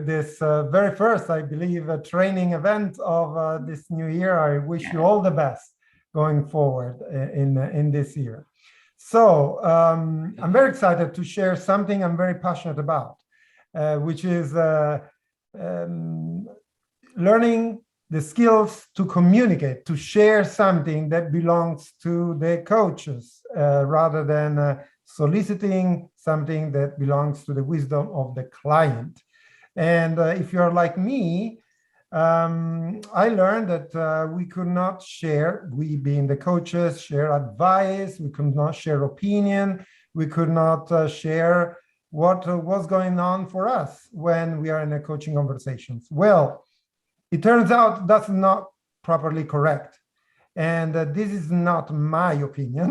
this very first, I believe, training event of this new year. I wish you all the best going forward in this year. So I'm very excited to share something I'm very passionate about, which is learning the skills to communicate, to share something that belongs to the coaches rather than soliciting something that belongs to the wisdom of the client. And if you're like me, I learned that we could not share, we being the coaches, share advice, we could not share opinion, we could not share what was going on for us when we are in a coaching conversations. Well, it turns out that's not properly correct. And this is not my opinion.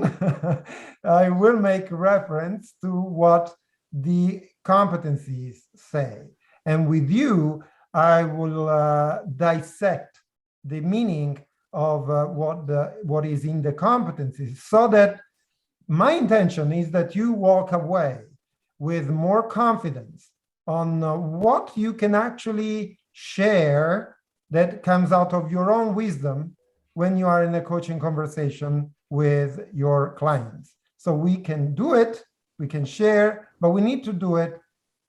I will make reference to what the competencies say. And with you, I will dissect the meaning of what is in the competencies, so that my intention is that you walk away with more confidence on what you can actually share that comes out of your own wisdom when you are in a coaching conversation with your clients. So we can do it, we can share, but we need to do it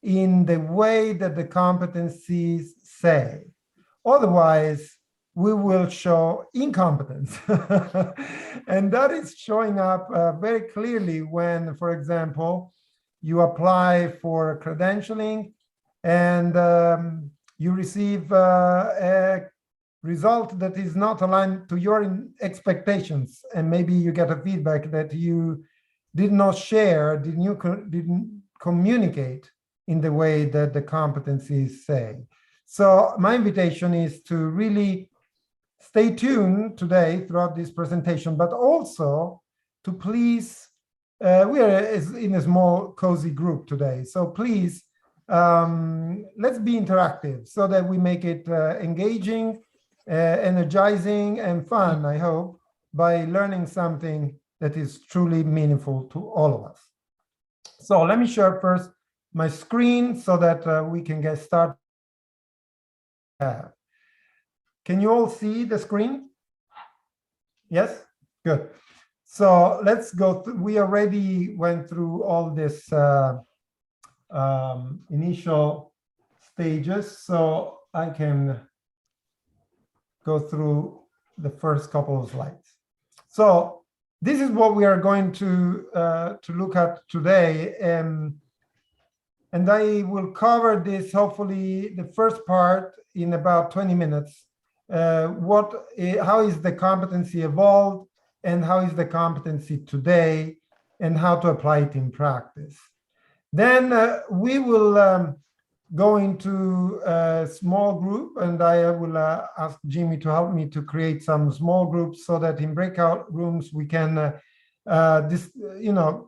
in the way that the competencies say. Otherwise, we will show incompetence. And that is showing up very clearly when, for example, you apply for credentialing and you receive a result that is not aligned to your expectations, and maybe you get a feedback that you did not share, didn't communicate in the way that the competencies say. So my invitation is to really stay tuned today throughout this presentation, but also to please, we are in a small cozy group today, so please let's be interactive so that we make it engaging, energizing, and fun, I hope, by learning something that is truly meaningful to all of us. So let me share first my screen so that we can get started. Can you all see the screen? Yes? Good. So let's go through. We already went through all this initial stages, so I can go through the first couple of slides. So this is what we are going to look at today, and I will cover this, hopefully, the first part in about 20 minutes. How is the competency evolved, and how is the competency today, and how to apply it in practice. Then we will go into a small group, and I will ask Jimmy to help me to create some small groups so that in breakout rooms we can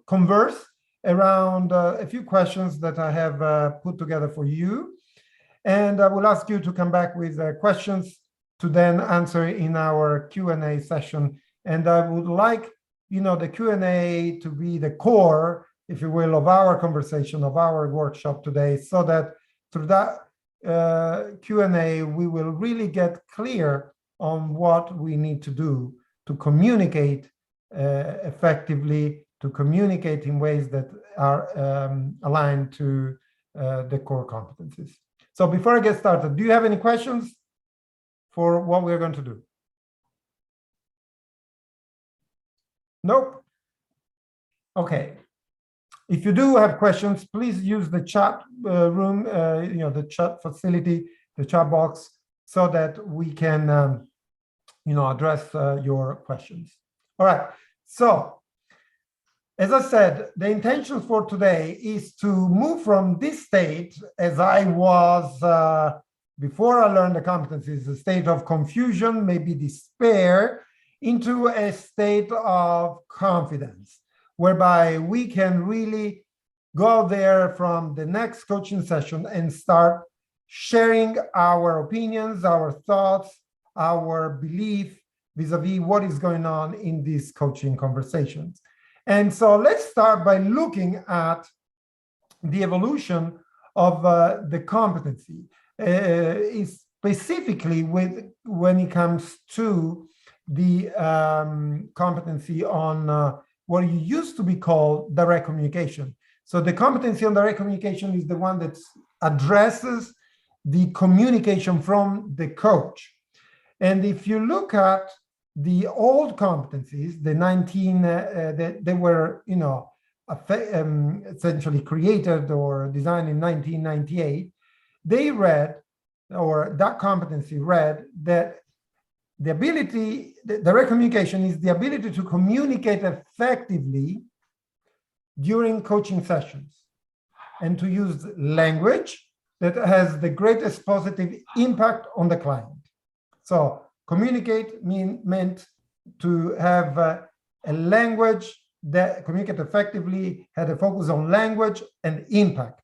converse around a few questions that I have put together for you. And I will ask you to come back with questions to then answer in our Q&A session. And I would like, the Q&A to be the core, if you will, of our conversation, of our workshop today, so that through that Q&A, we will really get clear on what we need to do to communicate effectively, to communicate in ways that are aligned to the core competencies. So before I get started, do you have any questions for what we're going to do? Nope. Okay. If you do have questions, please use the chat room, the chat facility, the chat box, so that we can, address your questions. All right. So, as I said, the intention for today is to move from this state, as I was before I learned the competencies, a state of confusion, maybe despair, into a state of confidence, whereby we can really go there from the next coaching session and start sharing our opinions, our thoughts, our belief vis-a-vis what is going on in these coaching conversations. And so let's start by looking at the evolution of the competency. is specifically when it comes to the competency on what used to be called direct communication. So the competency on direct communication is the one that addresses the communication from the coach. And if you look at the old competencies, the 19 that they were, essentially created or designed in 1998, they read, or that competency read, that the direct communication is the ability to communicate effectively during coaching sessions and to use language that has the greatest positive impact on the client. So communicate meant to have a language that communicate effectively, had a focus on language and impact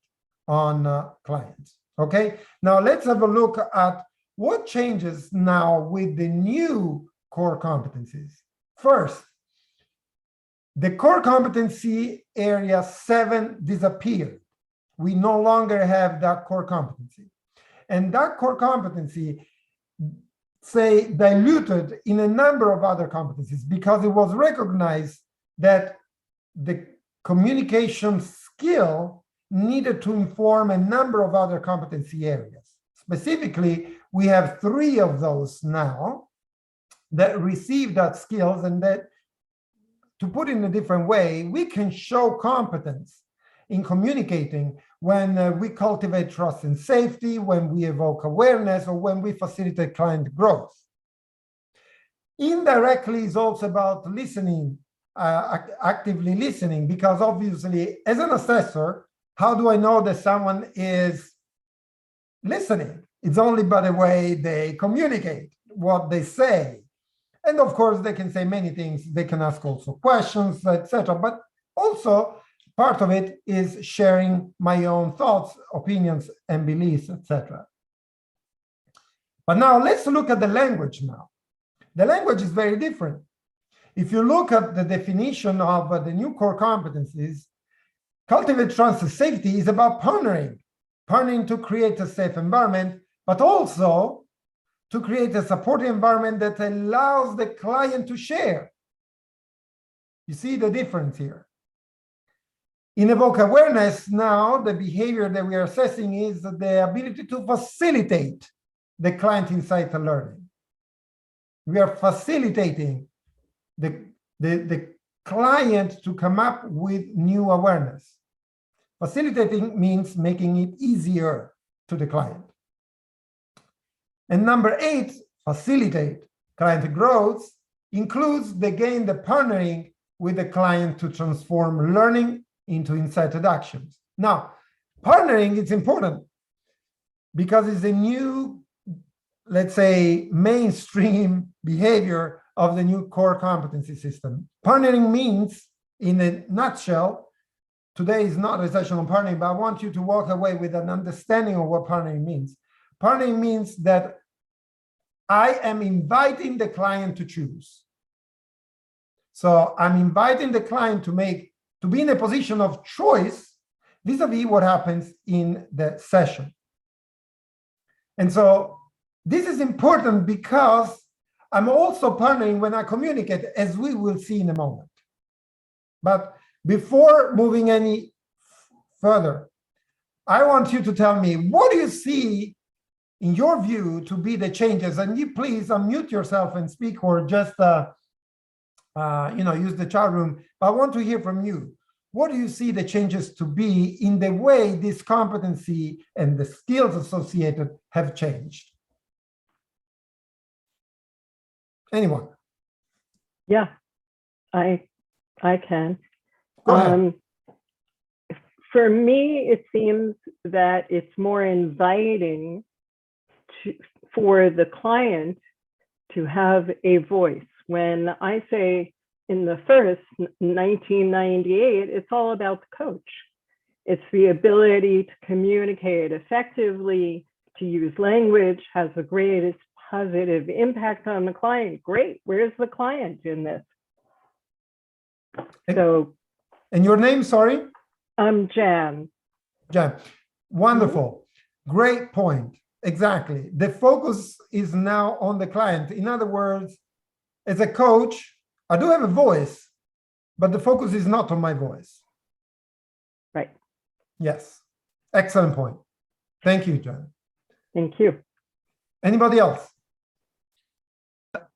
on clients. Okay, now let's have a look at what changes now with the new core competencies. First, the core competency area 7 disappeared. We no longer have that core competency. And that core competency, say, diluted in a number of other competencies because it was recognized that the communication skill needed to inform a number of other competency areas. Specifically, we have 3 of those now that receive that skills, and that, to put it in a different way, we can show competence in communicating when we cultivate trust and safety, when we evoke awareness, or when we facilitate client growth. Indirectly is also about listening, actively listening, because obviously, as an assessor, how do I know that someone is listening? It's only by the way they communicate, what they say. And of course, they can say many things. They can ask also questions, etc. But also, part of it is sharing my own thoughts, opinions, and beliefs, etc. But now let's look at the language now. The language is very different. If you look at the definition of the new core competencies, cultivate trust and safety is about partnering to create a safe environment, but also to create a supportive environment that allows the client to share. You see the difference here. In evoke awareness, now the behavior that we are assessing is the ability to facilitate the client insight and learning. We are facilitating the client to come up with new awareness. Facilitating means making it easier to the client. And number 8, facilitate client growth, includes the partnering with the client to transform learning into incited actions. Now, partnering is important because it's a new, let's say, mainstream behavior of the new core competency system. Partnering means, in a nutshell, today is not a session on partnering, but I want you to walk away with an understanding of what partnering means. Partnering means that I am inviting the client to choose. So I'm inviting the client to be in a position of choice vis-a-vis what happens in the session. And so this is important because I'm also partnering when I communicate, as we will see in a moment. But before moving any further, I want you to tell me, what do you see in your view to be the changes? And you please unmute yourself and speak, or just use the chat room. But I want to hear from you. What do you see the changes to be in the way this competency and the skills associated have changed? Anyone? Yeah, I can. Go ahead. For me, it seems that it's more inviting for the client to have a voice. When I say in the first 1998, it's all about the coach. It's the ability to communicate effectively, to use language, has the greatest positive impact on the client. Great, where's the client in this? And your name, sorry? I'm Jan. Jan, wonderful. Great point. exactly. The focus is now on the client. In other words, as a coach, I do have a voice, but the focus is not on my voice. Right. Yes. Excellent point. Thank you, John. Thank you. Anybody else?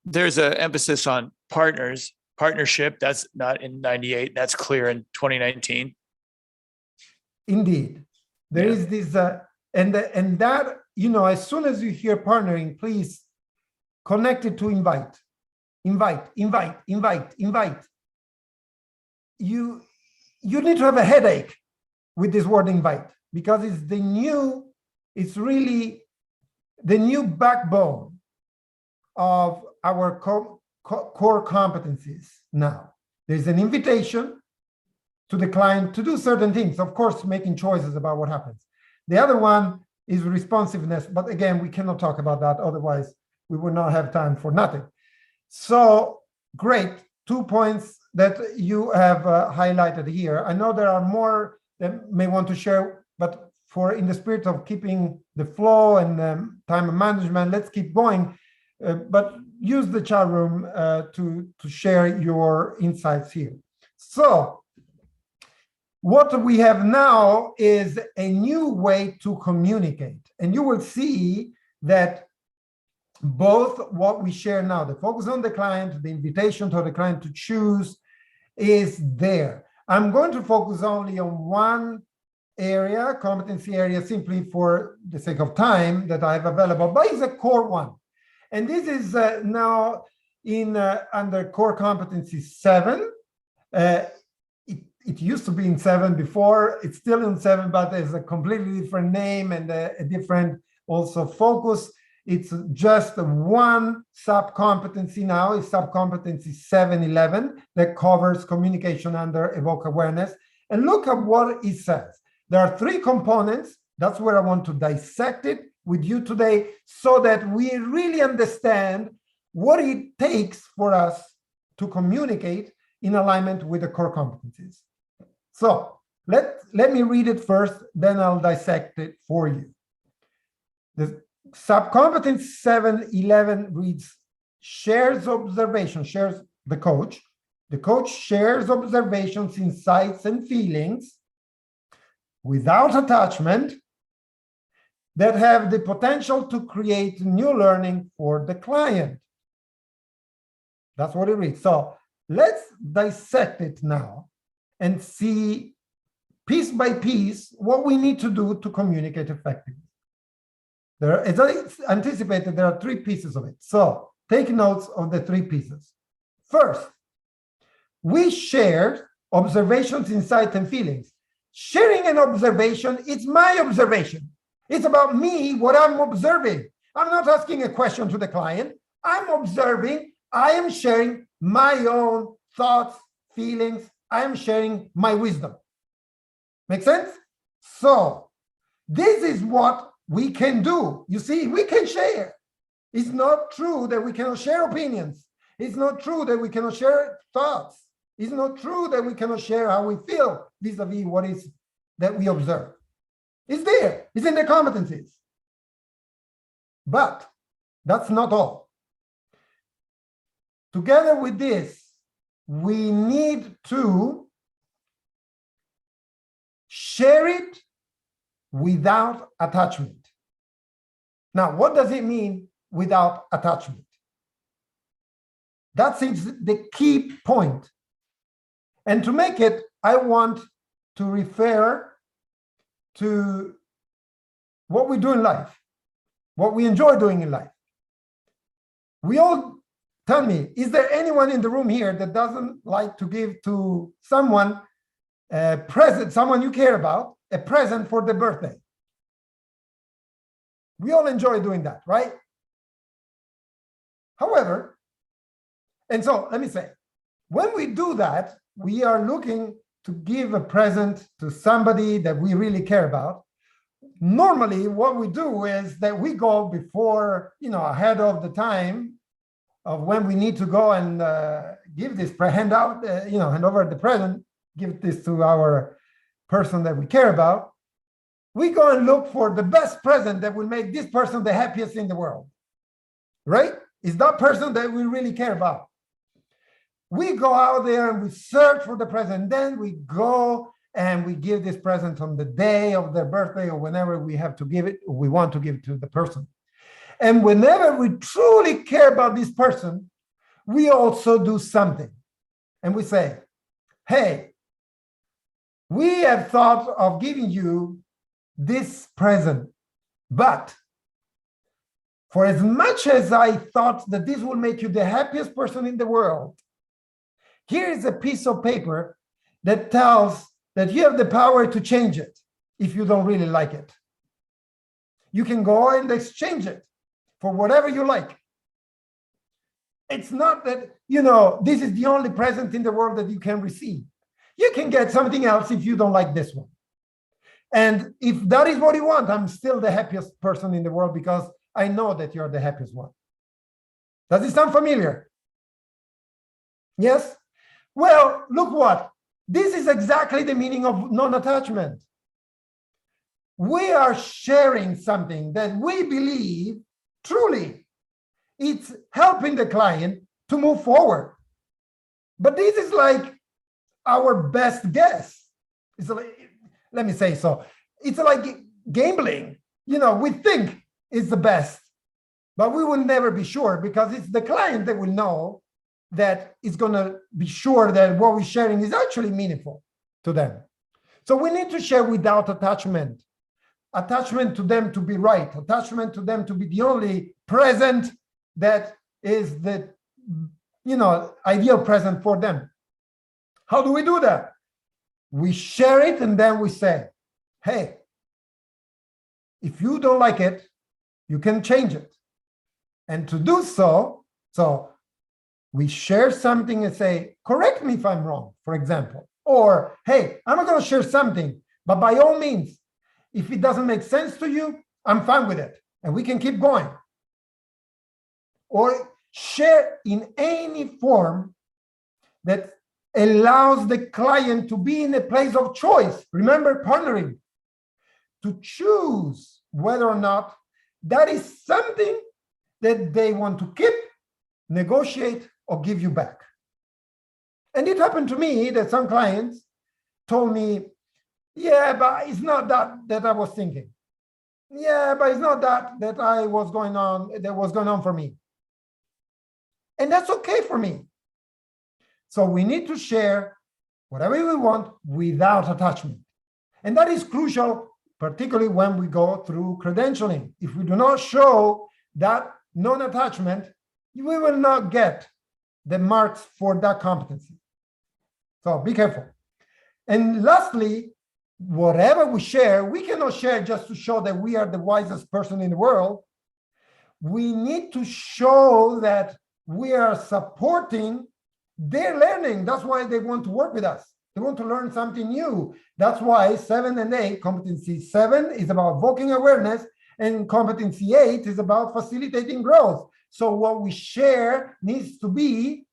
There's an emphasis on partnership. That's not in 98. That's clear in 2019. Indeed. There is this, and that, you know, as soon as you hear partnering, please connect it to invite. Invite. You need to have a headache with this word invite, because it's really the new backbone of our core competencies now. There's an invitation to the client to do certain things, of course, making choices about what happens. The other one is responsiveness, but again, we cannot talk about that, otherwise we will not have time for nothing. So great, 2 points that you have highlighted here. I know there are more that may want to share, but in the spirit of keeping the flow and time management, let's keep going. But use the chat room to share your insights here. So what we have now is a new way to communicate. And you will see that both what we share now, the focus on the client, the invitation to the client to choose, is there. I'm going to focus only on one area, competency area, simply for the sake of time that I have available, but it's a core one. And this is now in under Core Competency 7. It used to be in 7 before. It's still in 7, but there's a completely different name and a different also focus. It's just one sub-competency now. It's sub-competency 711 that covers communication under evoke awareness. And look at what it says. There are 3 components. That's where I want to dissect it with you today, so that we really understand what it takes for us to communicate in alignment with the core competencies. So let me read it first, then I'll dissect it for you. The subcompetence 711 reads, shares observation, shares the coach. The coach shares observations, insights, and feelings without attachment that have the potential to create new learning for the client. That's what it reads. So let's dissect it now and see piece by piece what we need to do to communicate effectively. As I anticipated, there are 3 pieces of it. So take notes of the 3 pieces. First, we share observations, insights, and feelings. Sharing an observation, it's my observation. It's about me, what I'm observing. I'm not asking a question to the client. I'm observing. I am sharing my own thoughts, feelings. I am sharing my wisdom. Make sense? So this is what we can do. You see, we can share. It's not true that we cannot share opinions. It's not true that we cannot share thoughts. It's not true that we cannot share how we feel vis-a-vis what is that we observe. It's there. It's in the competencies. But that's not all. Together with this, we need to share it without attachment. Now, what does it mean without attachment? That's the key point. And to make it, I want to refer to what we do in life, what we enjoy doing in life. We all, tell me, is there anyone in the room here that doesn't like to give to someone a present, someone you care about, a present for their birthday? We all enjoy doing that, right? However, and so let me say, when we do that, we are looking to give a present to somebody that we really care about. Normally, what we do is that we go before, ahead of the time of when we need to go and give this, hand over the present, give this to our person that we care about. we go and look for the best present that will make this person the happiest in the world, right? It's that person that we really care about. We go out there and we search for the present. Then we go and we give this present on the day of their birthday or whenever we have to give it, or we want to give it to the person. And whenever we truly care about this person, we also do something. And we say, hey, we have thought of giving you this present, but for as much as I thought that this will make you the happiest person in the world, here is a piece of paper that tells that you have the power to change it if you don't really like it. You can go and exchange it for whatever you like. It's not that, this is the only present in the world that you can receive. You can get something else if you don't like this one. And if that is what you want, I'm still the happiest person in the world because I know that you're the happiest one. Does it sound familiar? Yes? Well, look what. This is exactly the meaning of non-attachment. We are sharing something that we believe truly it's helping the client to move forward. But this is like our best guess. It's like, let me say so. It's like gambling. We think it's the best, but we will never be sure because it's the client that will know that it's going to be sure that what we're sharing is actually meaningful to them. So we need to share without attachment. Attachment to them to be right. Attachment to them to be the only present that is the, ideal present for them. How do we do that? We share it and then we say, hey, if you don't like it, you can change it. And to do so we share something and say, correct me if I'm wrong, for example. Or, hey, I'm not going to share something, but by all means, if it doesn't make sense to you, I'm fine with it. And we can keep going. Or share in any form that allows the client to be in a place of choice. Remember, partnering, to choose whether or not that is something that they want to keep, negotiate, or give you back. And it happened to me that some clients told me, yeah, but it's not that I was thinking. Yeah, but it's not that I was going on for me. And that's okay for me. So we need to share whatever we want without attachment. And that is crucial, particularly when we go through credentialing. If we do not show that non-attachment, we will not get the marks for that competency. So be careful. And lastly, whatever we share, we cannot share just to show that we are the wisest person in the world. We need to show that we are supporting their learning. That's why they want to work with us. They want to learn something new. That's why 7 and 8, competency 7 is about evoking awareness, and competency 8 is about facilitating growth. So what we share needs to be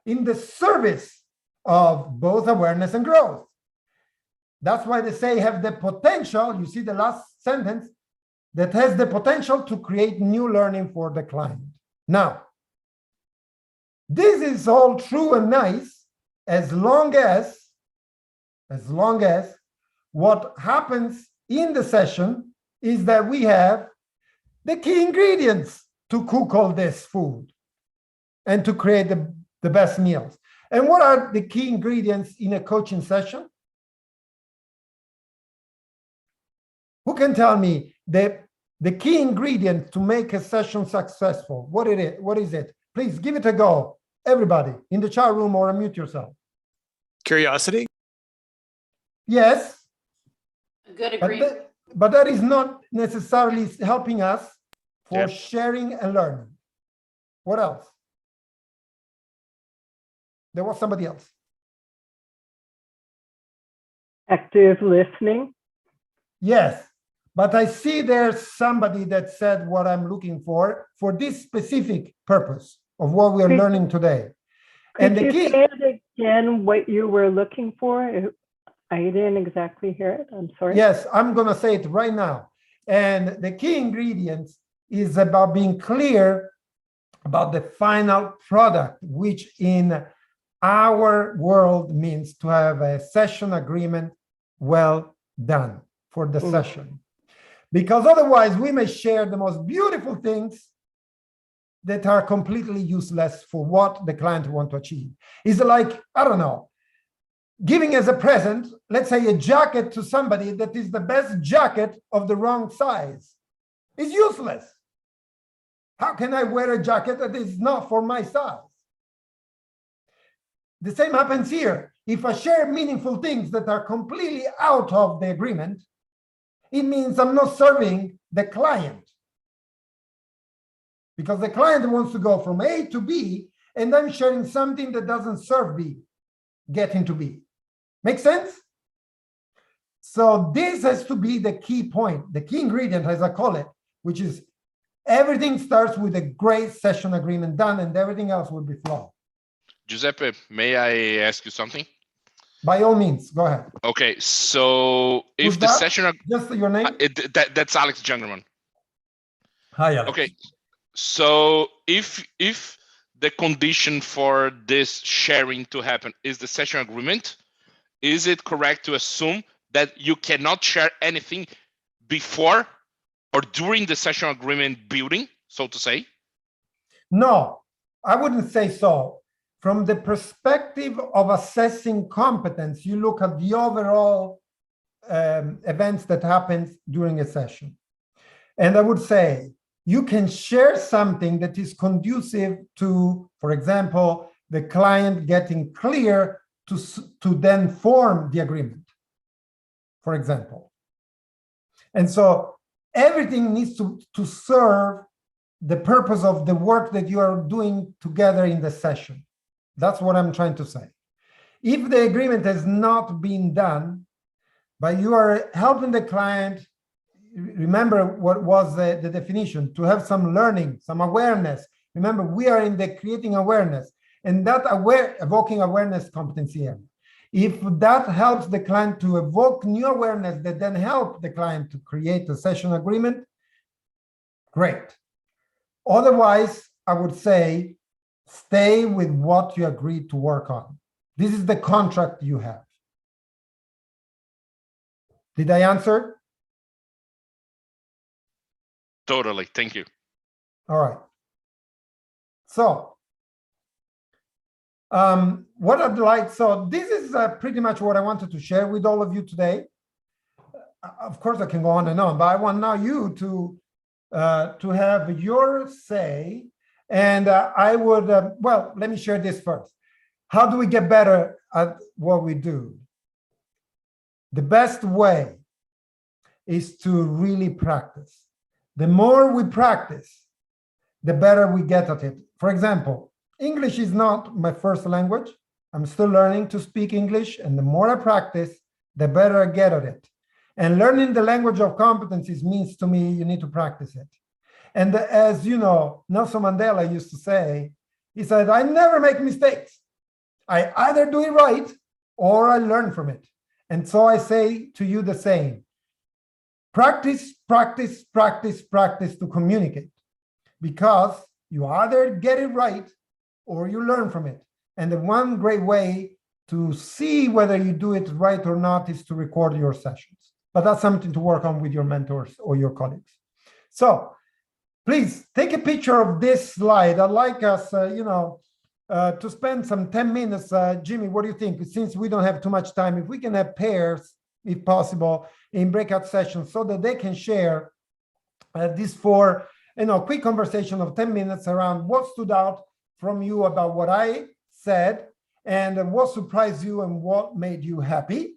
in the service of both awareness and growth. That's why they say have the potential, you see the last sentence, that has the potential to create new learning for the client. Now, this is all true and nice as long as what happens in the session is that we have the key ingredients to cook all this food and to create the best meals. And what are the key ingredients in a coaching session? Who can tell me the key ingredient to make a session successful? What is it? Please give it a go. Everybody in the chat room, or unmute yourself. Curiosity? Yes. A good agreement. But that is not necessarily helping us for Yep. sharing and learning. What else? There was somebody else. Active listening. Yes, but I see there's somebody that said what I'm looking for this specific purpose of what we are learning today. And Could the you key, say it again what you were looking for? I didn't exactly hear it. I'm sorry. Yes, I'm going to say it right now. And the key ingredients is about being clear about the final product, which in our world means to have a session agreement well done for the session. Because otherwise we may share the most beautiful things that are completely useless for what the client wants to achieve. It's like, I don't know, giving as a present, let's say a jacket to somebody that is the best jacket of the wrong size. It's useless. How can I wear a jacket that is not for my size? The same happens here. If I share meaningful things that are completely out of the agreement, it means I'm not serving the client. Because the client wants to go from A to B, and I'm sharing something that doesn't serve B, getting to B. Make sense? So this has to be the key point, the key ingredient, as I call it, which is everything starts with a great session agreement done, and everything else will be flawed. Giuseppe, may I ask you something? By all means, go ahead. Okay, so if Who's the that? session, Just your name? that's Alex Jungerman. Hi, Alex. Okay, so if the condition for this sharing to happen is the session agreement, is it correct to assume that you cannot share anything before or during the session agreement building, so to say? No, I wouldn't say so. From the perspective of assessing competence, you look at the overall events that happens during a session. And I would say you can share something that is conducive to, for example, the client getting clear to then form the agreement, for example. And so everything needs to serve the purpose of the work that you are doing together in the session. That's what I'm trying to say. If the agreement has not been done, but you are helping the client, remember what was the definition, to have some learning, some awareness. Remember, we are in the creating awareness, and that evoking awareness competency area. If that helps the client to evoke new awareness that then help the client to create a session agreement, great. Otherwise, I would say, stay with what you agreed to work on. This is the contract you have. Did I answer? Totally, thank you. All right. So, what I'd like, so this is pretty much what I wanted to share with all of you today. Of course, I can go on and on, but I want now you to have your say. And I would, well, let me share this first. How do we get better at what we do? The best way is to really practice. The more we practice, the better we get at it. For example, English is not my first language. I'm still learning to speak English, and the more I practice, the better I get at it. And learning the language of competencies means to me you need to practice it. And as you know, Nelson Mandela used to say, he said, I never make mistakes. I either do it right or I learn from it. And so I say to you the same. Practice, practice, practice, practice to communicate, because you either get it right or you learn from it. And the one great way to see whether you do it right or not is to record your sessions. But that's something to work on with your mentors or your colleagues. So please take a picture of this slide. I'd like us, to spend some 10 minutes. Jimmy, what do you think? Since we don't have too much time, if we can have pairs, if possible, in breakout sessions so that they can share this for, quick conversation of 10 minutes around what stood out from you about what I said and what surprised you and what made you happy.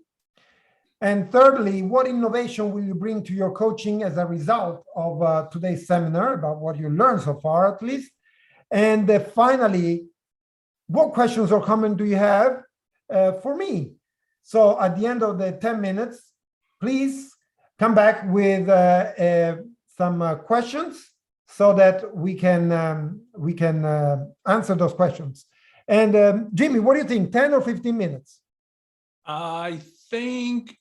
And thirdly, what innovation will you bring to your coaching as a result of today's seminar, about what you learned so far, at least? And finally, what questions or comments do you have for me? So at the end of the 10 minutes, please come back with some questions so that we can answer those questions. And Jimmy, what do you think, 10 or 15 minutes? I think,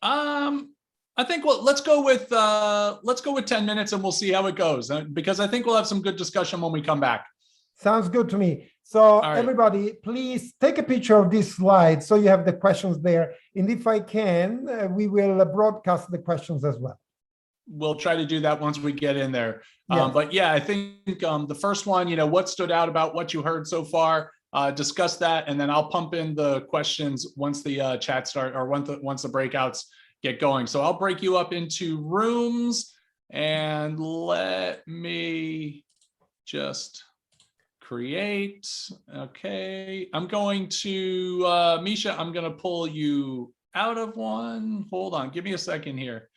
well, let's go with 10 minutes and we'll see how it goes, because I think we'll have some good discussion when we come back. Sounds good to me. So right. Everybody, please take a picture of this slide so you have the questions there. And if I can, we will broadcast the questions as well. We'll try to do that once we get in there. Yes. But yeah, I think the first one, what stood out about what you heard so far, discuss that, and then I'll pump in the questions once the chat start, or once the breakouts get going. So I'll break you up into rooms, and let me just create. Okay, I'm going to Misha, I'm going to pull you out of one. Hold on, give me a second here.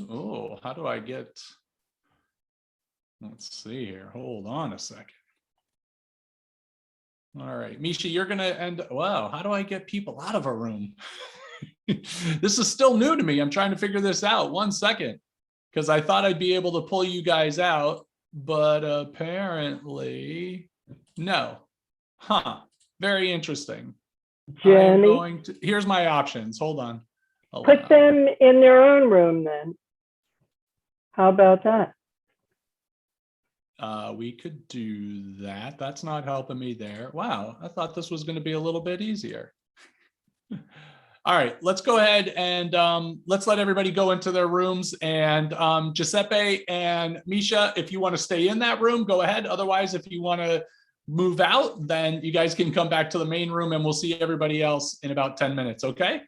Oh, how do I get? Let's see here. Hold on a second. All right, Misha, you're going to end. Wow, how do I get people out of a room? This is still new to me. I'm trying to figure this out. 1 second, because I thought I'd be able to pull you guys out, but apparently no. Huh. Very interesting. Jenny, Here's my options. Hold on. put them in their own room then. How about that? We could do that. That's not helping me there. Wow, I thought this was going to be a little bit easier. All right, let's go ahead and let's let everybody go into their rooms. And Giuseppe and Misha, if you want to stay in that room, go ahead. Otherwise, if you want to move out, then you guys can come back to the main room, and we'll see everybody else in about 10 minutes, okay?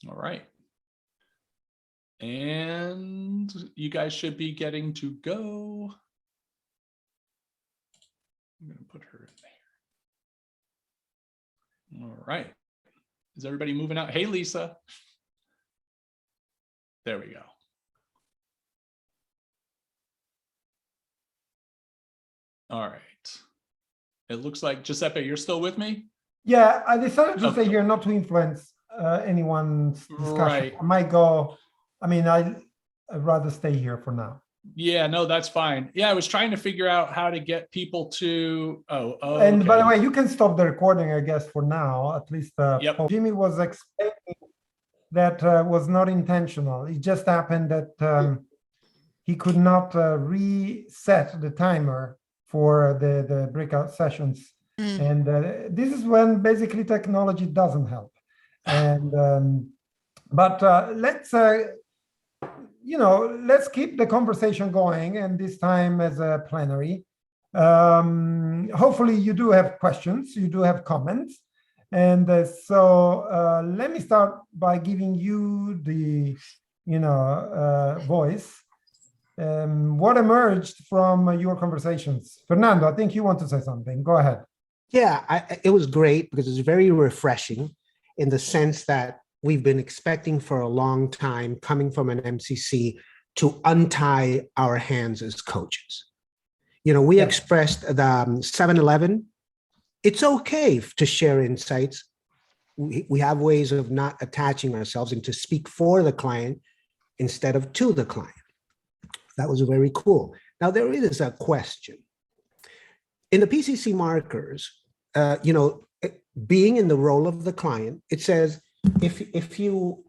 All right. And you guys should be getting to go. I'm going to put her in there. All right. Is everybody moving out? Hey, Lisa. There we go. All right. It looks like, Giuseppe, you're still with me? Yeah, I decided to stay here not to influence anyone's discussion. Right. I might go, I'd rather stay here for now. Yeah, no, that's fine. Yeah, I was trying to figure out how to get people to, oh And okay. by the way, you can stop the recording, I guess, for now, at least. Yep. Jimmy was explaining that was not intentional. It just happened that he could not reset the timer for the breakout sessions. And this is when basically technology doesn't help. And but let's keep the conversation going, and this time as a plenary. Hopefully you do have questions, you do have comments. And so let me start by giving you the voice. What emerged from your conversations? Fernando, I think you want to say something. Go ahead. Yeah, it was great because it's very refreshing in the sense that we've been expecting for a long time, coming from an MCC, to untie our hands as coaches. We expressed the 7-Eleven. It's okay to share insights. We have ways of not attaching ourselves and to speak for the client instead of to the client. That was very cool. Now, there is a question. In the PCC markers, being in the role of the client, it says, if you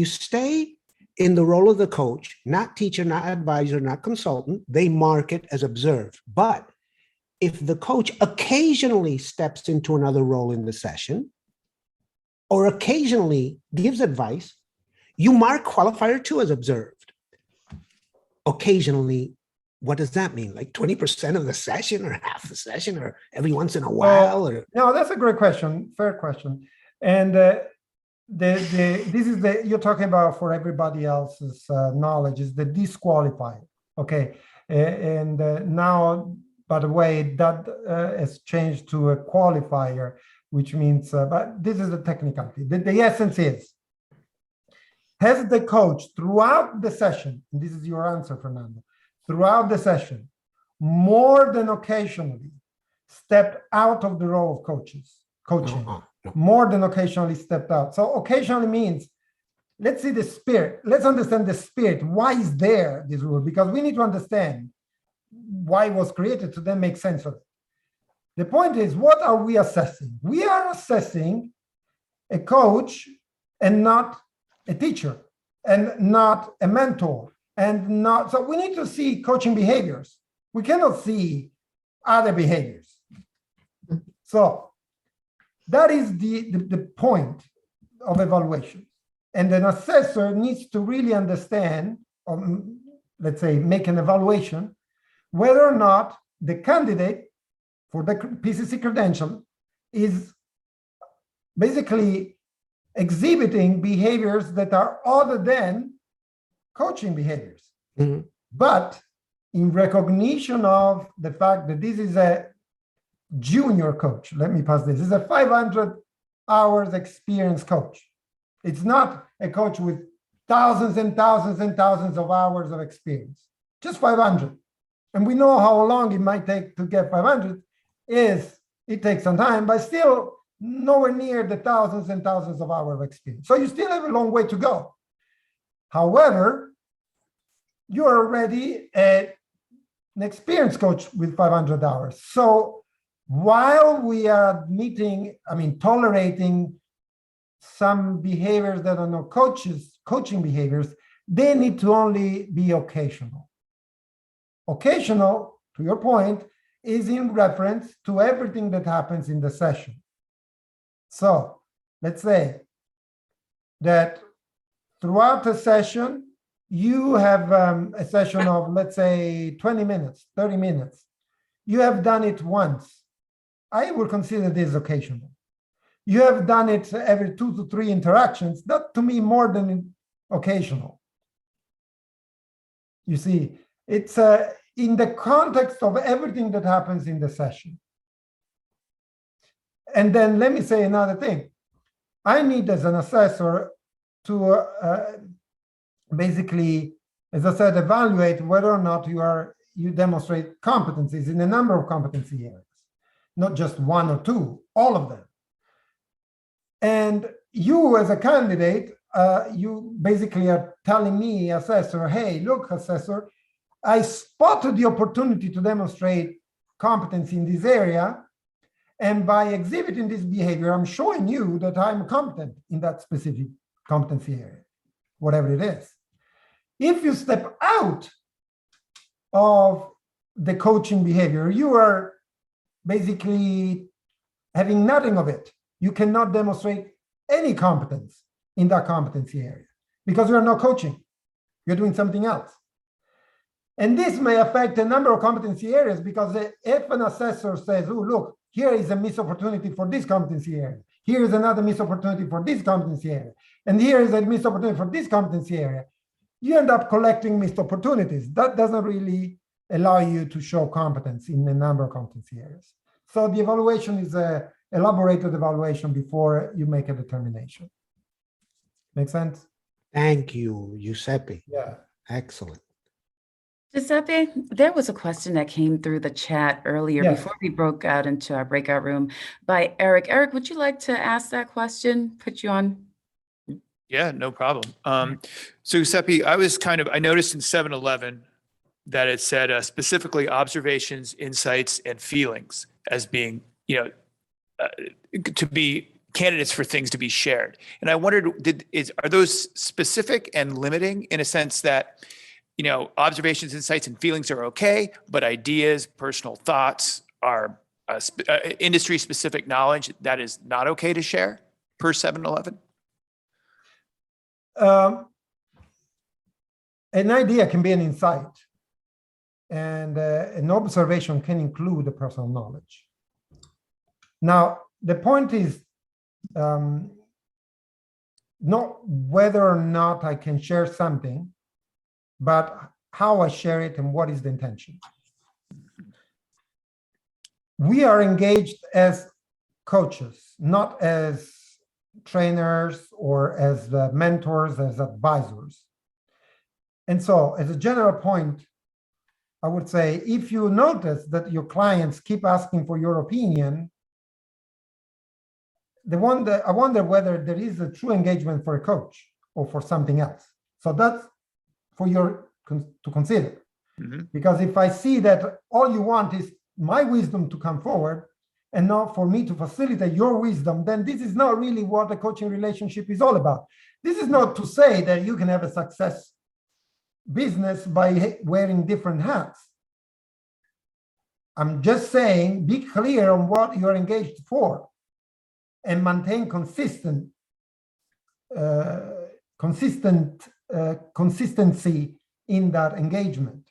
stay in the role of the coach, not teacher, not advisor, not consultant, they mark it as observed. But if the coach occasionally steps into another role in the session or occasionally gives advice, you mark qualifier 2 as observed. Occasionally, what does that mean? Like 20% of the session or half the session or every once in a while? No, that's a great question. Fair question. And you're talking about, for everybody else's knowledge, is the disqualifier. Okay. And now, by the way, that has changed to a qualifier, which means, but this is the technicality. The essence is, has the coach throughout the session, and this is your answer, Fernando, throughout the session, more than occasionally stepped out of the role of coaching, more than occasionally stepped out. So occasionally means, let's see the spirit, let's understand the spirit. Why is there this rule? Because we need to understand why it was created to then make sense of it. The point is, what are we assessing? We are assessing a coach and not a teacher and not a mentor and not, so we need to see coaching behaviors. We cannot see other behaviors. So that is the point of evaluation. And an assessor needs to really understand, or let's say, make an evaluation, whether or not the candidate for the PCC credential is basically exhibiting behaviors that are other than coaching behaviors. Mhm. But in recognition of the fact that this is a junior coach, let me pass this, is a 500 hours experience coach. It's not a coach with thousands and thousands and thousands of hours of experience, just 500. And we know how long it might take to get 500 it takes some time, but still nowhere near the thousands and thousands of hours of experience. So you still have a long way to go. However, you're already an experienced coach with 500 hours. So while we are tolerating some behaviors that are not coaching behaviors, they need to only be occasional. Occasional, to your point, is in reference to everything that happens in the session. So let's say that throughout the session, you have a session of, let's say, 20 minutes, 30 minutes. You have done it once. I would consider this occasional. You have done it every 2 to 3 interactions. That, to me, more than occasional. You see, it's in the context of everything that happens in the session. And then let me say another thing. I need, as an assessor, to basically, as I said, evaluate whether or not you demonstrate competencies in a number of competency areas, not just 1 or 2, all of them. And you, as a candidate, you basically are telling me, assessor, hey, look, assessor, I spotted the opportunity to demonstrate competency in this area. And by exhibiting this behavior, I'm showing you that I'm competent in that specific competency area, whatever it is. If you step out of the coaching behavior, you are basically having nothing of it. You cannot demonstrate any competence in that competency area because you're not coaching. You're doing something else. And this may affect a number of competency areas because if an assessor says, oh, look, here is a missed opportunity for this competency area. Here is another missed opportunity for this competency area. And here is a missed opportunity for this competency area. You end up collecting missed opportunities. That doesn't really allow you to show competence in a number of competency areas. So the evaluation is an elaborated evaluation before you make a determination. Make sense? Thank you, Giuseppe. Yeah. Excellent. Giuseppe, there was a question that came through the chat earlier Yes. before we broke out into our breakout room by Eric. Eric, would you like to ask that question? Put you on. Yeah, no problem. So Giuseppe, I noticed in 7-Eleven that it said specifically observations, insights, and feelings as being, to be candidates for things to be shared. And I wondered, are those specific and limiting in a sense that, observations, insights, and feelings are okay, but ideas, personal thoughts are industry-specific knowledge that is not okay to share per 7-Eleven? An idea can be an insight, and an observation can include the personal knowledge. Now, the point is not whether or not I can share something, but how I share it and what is the intention. We are engaged as coaches, not as trainers or as mentors, as advisors. And so as a general point, I would say, if you notice that your clients keep asking for your opinion, I wonder whether there is a true engagement for a coach or for something else. So that's for you to consider. Mm-hmm. Because if I see that all you want is my wisdom to come forward, and not for me to facilitate your wisdom, then this is not really what the coaching relationship is all about. This is not to say that you can have a success business by wearing different hats. I'm just saying, be clear on what you're engaged for and maintain consistency in that engagement.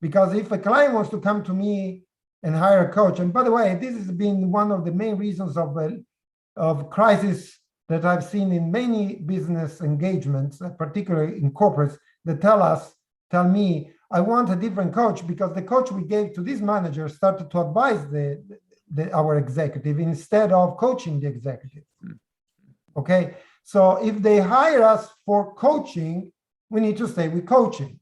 Because if a client wants to come to me and hire a coach, and by the way, this has been one of the main reasons of crisis that I've seen in many business engagements, particularly in corporates, that tell me, I want a different coach because the coach we gave to this manager started to advise our executive instead of coaching the executive. Okay, so if they hire us for coaching, we need to stay with coaching.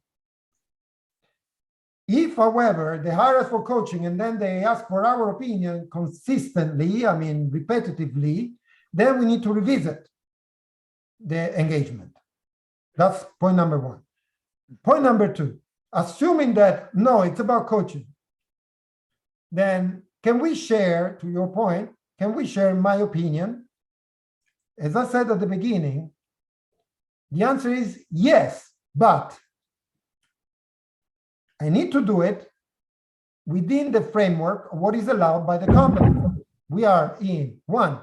If, however, they hire us for coaching and then they ask for our opinion consistently, I mean, repetitively, then we need to revisit the engagement. That's point number one. Point number two, assuming that, no, it's about coaching, then can we share, to your point, can we share my opinion? As I said at the beginning, the answer is yes, but I need to do it within the framework of what is allowed by the company. We are in one,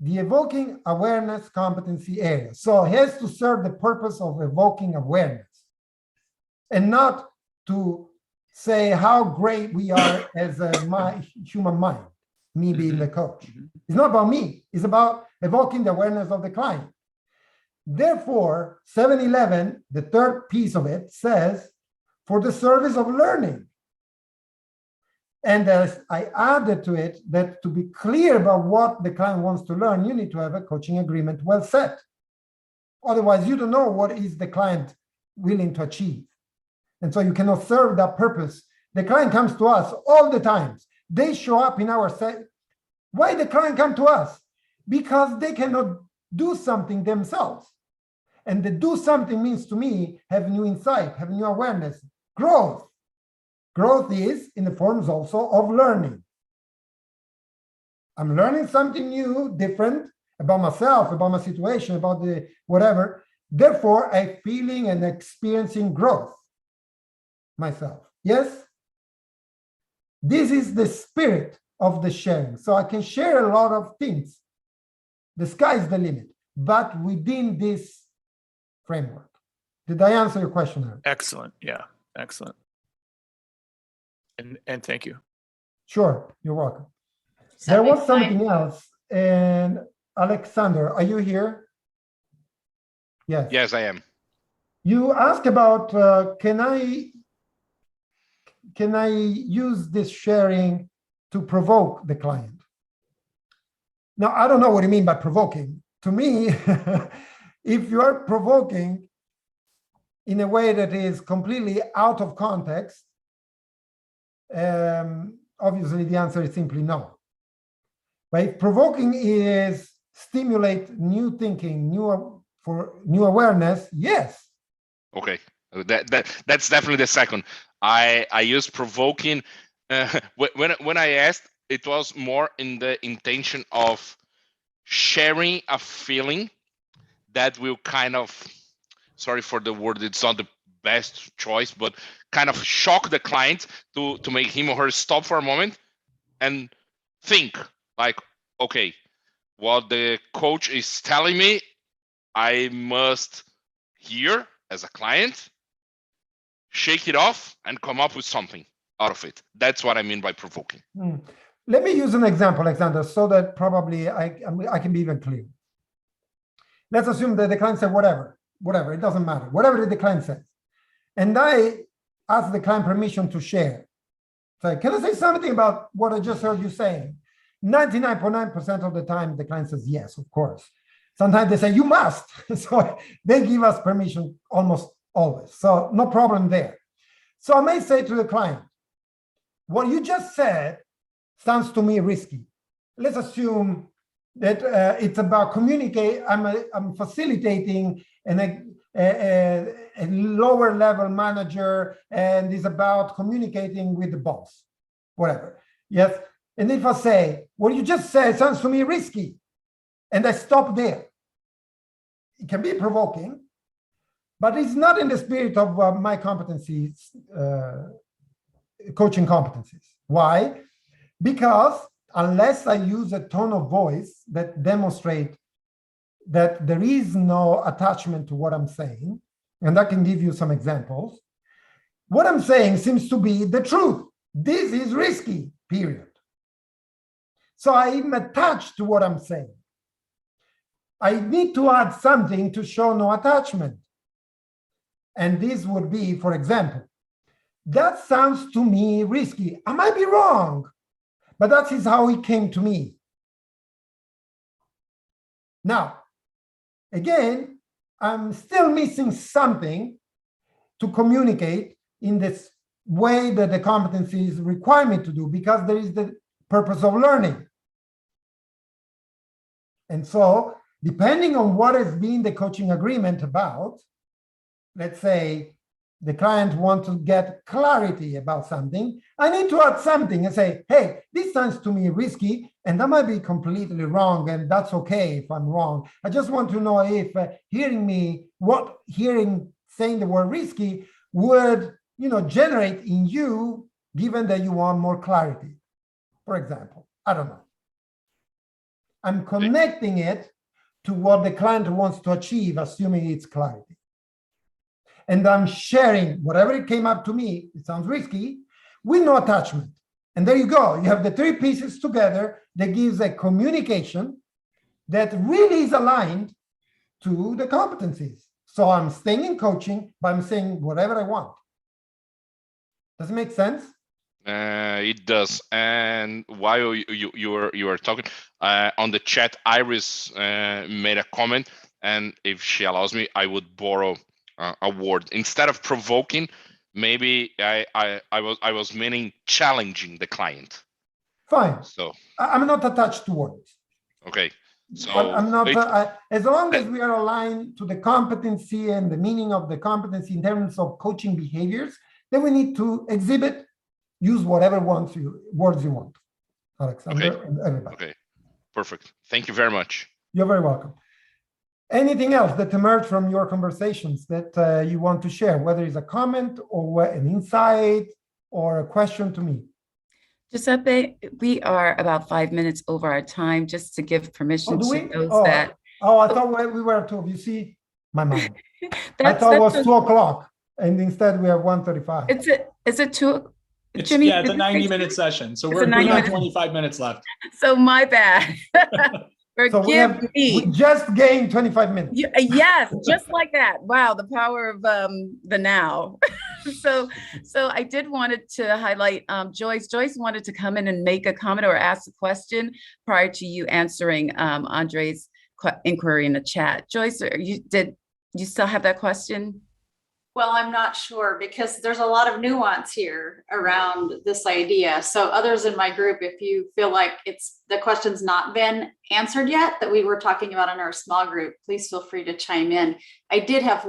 the evoking awareness competency area. So it has to serve the purpose of evoking awareness and not to say how great we are as a human mind, me being the coach. It's not about me, it's about evoking the awareness of the client. Therefore, 711, the third piece of it, says, for the service of learning. And as I added to it that to be clear about what the client wants to learn, you need to have a coaching agreement well set. Otherwise, you don't know what is the client willing to achieve. And so you cannot serve that purpose. The client comes to us all the time. They show up in our set. Why the client come to us? Because they cannot do something themselves. And the do something means to me, have new insight, have new awareness, growth. Growth is in the forms also of learning. I'm learning something new, different about myself, about my situation, about the whatever. Therefore, I'm feeling and experiencing growth myself. Yes? This is the spirit of the sharing. So I can share a lot of things. The sky is the limit, but within this framework. Did I answer your question, Eric? Excellent. Yeah, excellent. And thank you. Sure, you're welcome. So There was it's something else. And Alexander, are you here? Yes. Yes, I am. You asked about can I use this sharing to provoke the client? Now, I don't know what you mean by provoking. To me, if you are provoking in a way that is completely out of context, obviously the answer is simply no. But if provoking is stimulate new thinking, new awareness, yes. Okay, that's definitely the second. I use provoking. When I asked, it was more in the intention of sharing a feeling that will kind of, sorry for the word, it's not the best choice, but kind of shock the client to make him or her stop for a moment and think like, okay, what the coach is telling me, I must hear as a client, shake it off and come up with something out of it. That's what I mean by provoking. Let me use an example, Alexander, so that probably I can be even clear. Let's assume that the client said whatever, it doesn't matter, whatever the client says. And I ask the client permission to share. So can I say something about what I just heard you saying? 99.9% of the time, the client says yes, of course. Sometimes they say, you must. So they give us permission almost always. So no problem there. So I may say to the client, what you just said sounds to me risky. Let's assume that it's about communicate. I'm facilitating a lower level manager and is about communicating with the boss, whatever. Yes. And if I say, what you just said sounds to me risky, and I stop there, it can be provoking, but it's not in the spirit of my competencies, coaching competencies. Why? Because unless I use a tone of voice that demonstrate that there is no attachment to what I'm saying, and I can give you some examples, what I'm saying seems to be the truth. This is risky, period. So I'm attached to what I'm saying. I need to add something to show no attachment. And this would be, for example, that sounds to me risky. I might be wrong, but that is how it came to me. Now, again, I'm still missing something to communicate in this way that the competencies require me to do, because there is the purpose of learning. And so, depending on what has been the coaching agreement about, let's say the client wants to get clarity about something, I need to add something and say, hey, this sounds to me risky, and that might be completely wrong, and that's okay if I'm wrong. I just want to know if saying the word risky would, generate in you, given that you want more clarity. For example, I don't know. I'm connecting it to what the client wants to achieve, assuming it's clarity. And I'm sharing whatever it came up to me, it sounds risky, with no attachment. And there you go. You have the three pieces together that gives a communication that really is aligned to the competencies. So I'm staying in coaching, but I'm saying whatever I want. Does it make sense? It does. And while you were talking on the chat, Iris made a comment, and if she allows me, I would borrow a word instead of provoking. Maybe I was meaning challenging the client. Fine. So I'm not attached to words. Okay. So but I'm not. As long as we are aligned to the competency and the meaning of the competency in terms of coaching behaviors, then we need to exhibit. Use whatever words you want, Alexander, and everybody. Okay, perfect. Thank you very much. You're very welcome. Anything else that emerged from your conversations that you want to share, whether it's a comment or an insight or a question to me? Giuseppe, we are about 5 minutes over our time, just to give permission to those that. Oh, I thought we were at 12. You see, my mind. I thought it was 2 o'clock, and instead we have 1:35. Is it 2? It's, Jimmy, yeah, it's a 90-minute session. So we're at 25 minutes left. So my bad. Forgive me. We just gained 25 minutes. Yes, just like that. Wow, the power of the now. So I did wanted to highlight Joyce. Joyce wanted to come in and make a comment or ask a question prior to you answering Andre's inquiry in the chat. Joyce, did you still have that question? Well, I'm not sure, because there's a lot of nuance here around this idea. So others in my group, if you feel like the question's not been answered yet that we were talking about in our small group, please feel free to chime in. I did have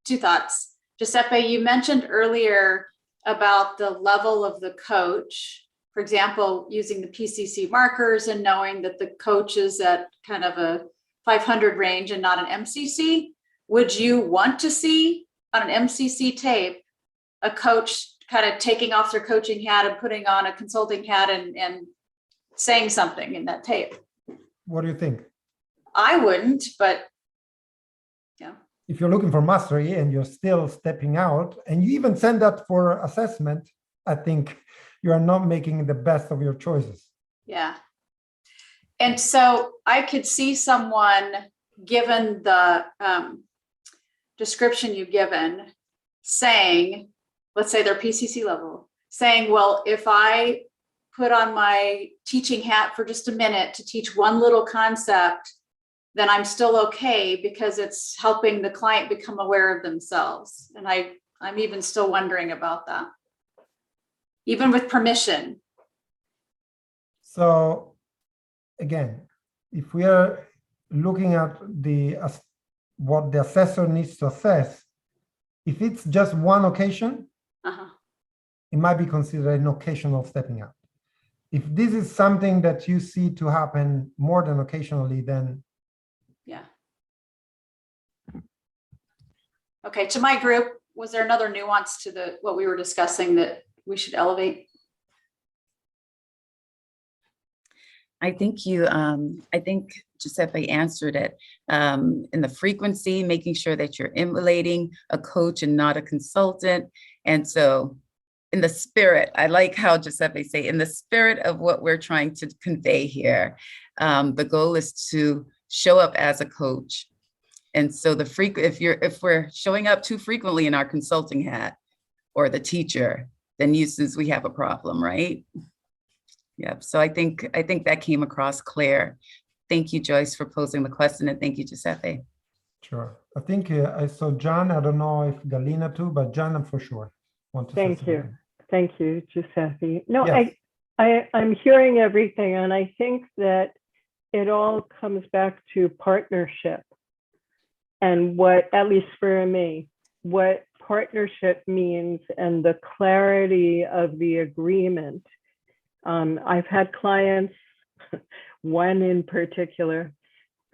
two thoughts. Giuseppe, you mentioned earlier about the level of the coach, for example, using the PCC markers and knowing that the coach is at kind of a 500 range and not an MCC. Would you want to see on an MCC tape a coach kind of taking off their coaching hat and putting on a consulting hat and saying something in that tape? What do you think? I wouldn't, but yeah. If you're looking for mastery and you're still stepping out, and you even send that for assessment, I think you are not making the best of your choices. Yeah. And so I could see someone, given the description you've given, saying, let's say they're PCC level, saying, well, if I put on my teaching hat for just a minute to teach one little concept, then I'm still okay because it's helping the client become aware of themselves. And I'm even still wondering about that, even with permission. So again, if we are looking at what the assessor needs to assess, if it's just one occasion, it might be considered an occasional stepping out. if this is something that you see to happen more than occasionally, then Yeah. Okay, to my group, was there another nuance to what we were discussing that we should elevate? I think I think Giuseppe answered it. In the frequency, making sure that you're emulating a coach and not a consultant. And so in the spirit, I like how Giuseppe say, in the spirit of what we're trying to convey here, the goal is to show up as a coach. And so if we're showing up too frequently in our consulting hat or the teacher, then since we have a problem, right? Yep. So I think that came across clear. Thank you, Joyce, for posing the question, and thank you, Giuseppe. sure. I think I saw John. I don't know if Galina too, but John, for sure. Want to say Thank you. something. Thank you, Giuseppe. No, Yes. I'm hearing everything, and I think that it all comes back to partnership. And what, at least for me, what partnership means and the clarity of the agreement. I've had clients, one in particular,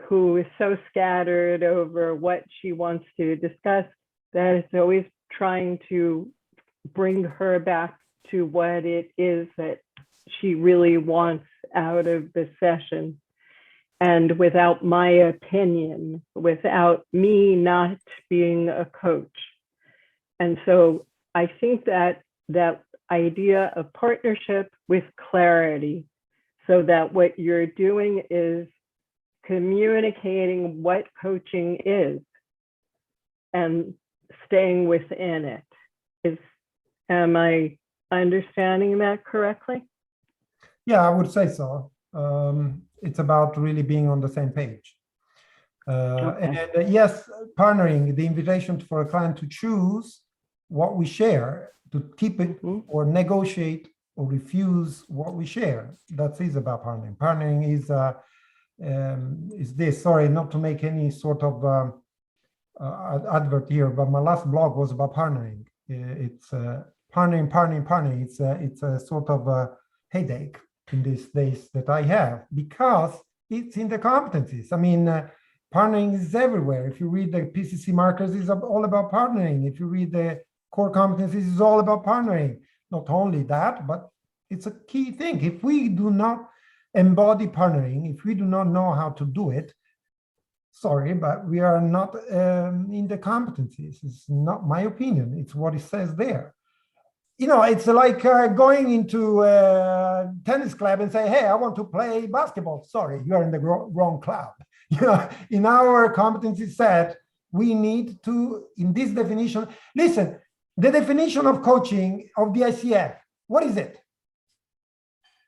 who is so scattered over what she wants to discuss that it's always trying to bring her back to what it is that she really wants out of the session. And without my opinion, without me not being a coach. And so I think that idea of partnership with clarity, so that what you're doing is communicating what coaching is and staying within it. Am I understanding that correctly? Yeah, I would say so. It's about really being on the same page. Okay. And yes, partnering, the invitation for a client to choose what we share, to keep it or negotiate or refuse what we share. That is about partnering. Partnering is this, sorry, not to make any sort of advert here, but my last blog was about partnering. It's partnering. It's a sort of a headache in these days that I have, because it's in the competencies. I mean, partnering is everywhere. If you read the PCC markers, it's all about partnering. If you read the core competencies, it's all about partnering. Not only that, but it's a key thing. If we do not embody partnering, if we do not know how to do it, sorry, but we are not in the competencies. It's not my opinion. It's what it says there. You know, it's like going into a tennis club and say, hey, I want to play basketball. Sorry, you're in the wrong club. You know, in our competency set, we need to, in this definition, listen, the definition of coaching of the ICF, what is it?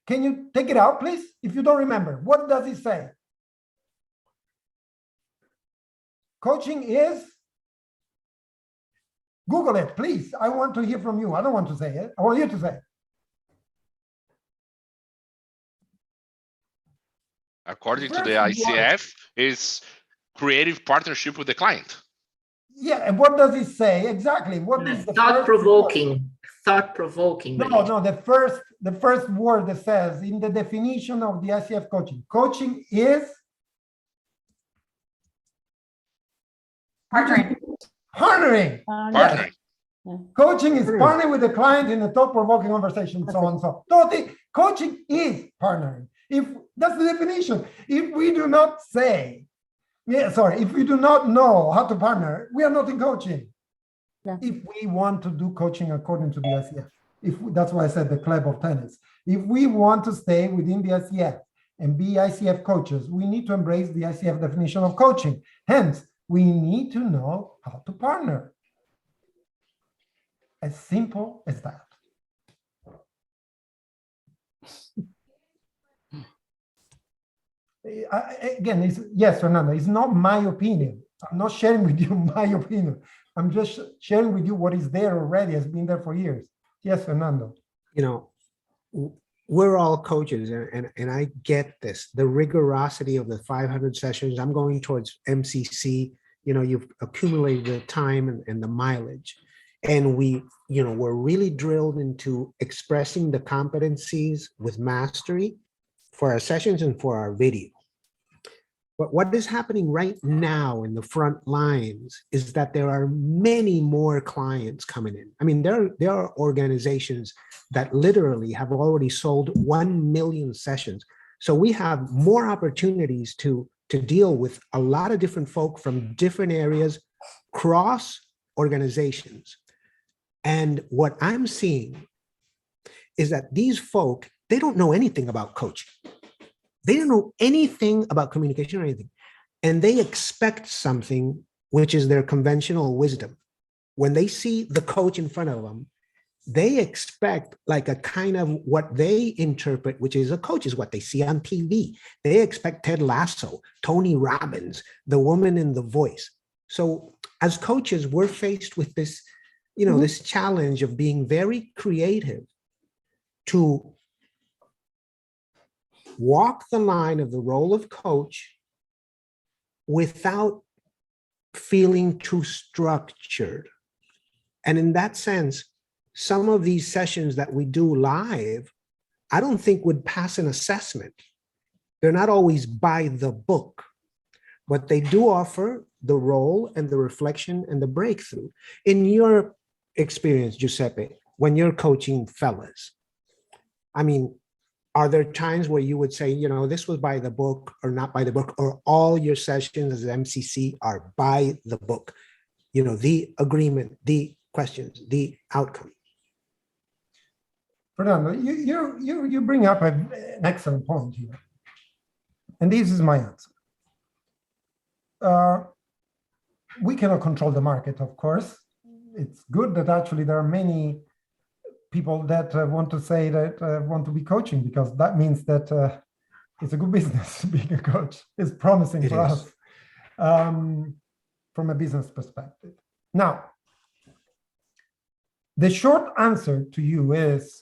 Can you take it out, please? If you don't remember, what does it say? Coaching is? Google it, please. I want to hear from you. I don't want to say it. I want you to say it. According to the ICF, is creative partnership with the client. Yeah, and what does it say exactly? What is the thought-provoking? Thought-provoking. No, the first word that says in the definition of the ICF coaching. Coaching is Partnering. partnering. Partnering. Yeah. Coaching is partnering with the client in a thought-provoking conversation, so on and so on. Coaching is partnering. If that's the definition. If we do not say, if we do not know how to partner, we are not in coaching. Yeah. If we want to do coaching according to the ICF, that's why I said the club of tennis. If we want to stay within the ICF and be ICF coaches, we need to embrace the ICF definition of coaching. Hence, we need to know how to partner. As simple as that. Again, yes, Fernando, it's not my opinion. I'm not sharing with you my opinion. I'm just sharing with you what is there already, has been there for years. Yes, Fernando. You know, we're all coaches, and I get this, the rigorosity of the 500 sessions. I'm going towards MCC. You know, you've accumulated the time and the mileage. And we're really drilled into expressing the competencies with mastery for our sessions and for our video. But what is happening right now in the front lines is that there are many more clients coming in. I mean, there are organizations that literally have already sold 1 million sessions. So we have more opportunities to deal with a lot of different folk from different areas, cross organizations. And what I'm seeing is that these folk, they don't know anything about coaching. They don't know anything about communication or anything. And they expect something which is their conventional wisdom. When they see the coach in front of them, they expect like a kind of what they interpret, which is a coach is what they see on TV. They expect Ted Lasso, Tony Robbins, the woman in The Voice. So as coaches, we're faced with this, this challenge of being very creative to walk the line of the role of coach without feeling too structured. And in that sense, some of these sessions that we do live, I don't think would pass an assessment. They're not always by the book, but they do offer the role and the reflection and the breakthrough. In your experience, Giuseppe, when you're coaching fellas, I mean, are there times where you would say, this was by the book or not by the book, or all your sessions as MCC are by the book? The agreement, the questions, the outcome. Fernando, you bring up an excellent point here. And this is my answer. We cannot control the market, of course. It's good that actually there are many people that want to say that want to be coaching, because that means that it's a good business being a coach. It's promising for us from a business perspective. Now, the short answer to you is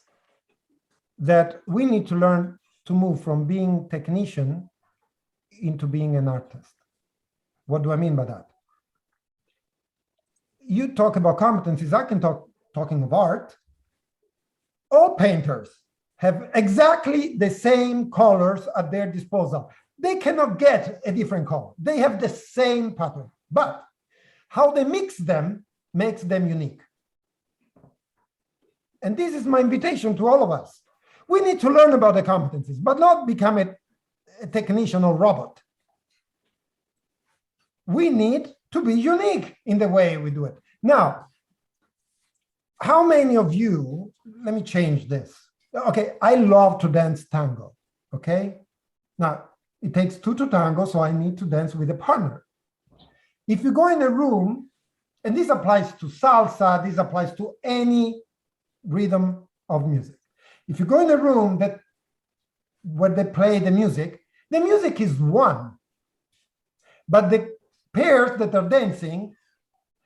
that we need to learn to move from being technician into being an artist. What do I mean by that? You talk about competencies, I can talking of art. All painters have exactly the same colors at their disposal. They cannot get a different color. They have the same pattern, but how they mix them makes them unique. And this is my invitation to all of us. We need to learn about the competencies, but not become a technician or robot. We need to be unique in the way we do it. Now, how many of you, let me change this. Okay, I love to dance tango, okay? Now, it takes two to tango, so I need to dance with a partner. If you go in a room, and this applies to salsa, this applies to any rhythm of music. If you go in a room where they play the music is one. But the pairs that are dancing,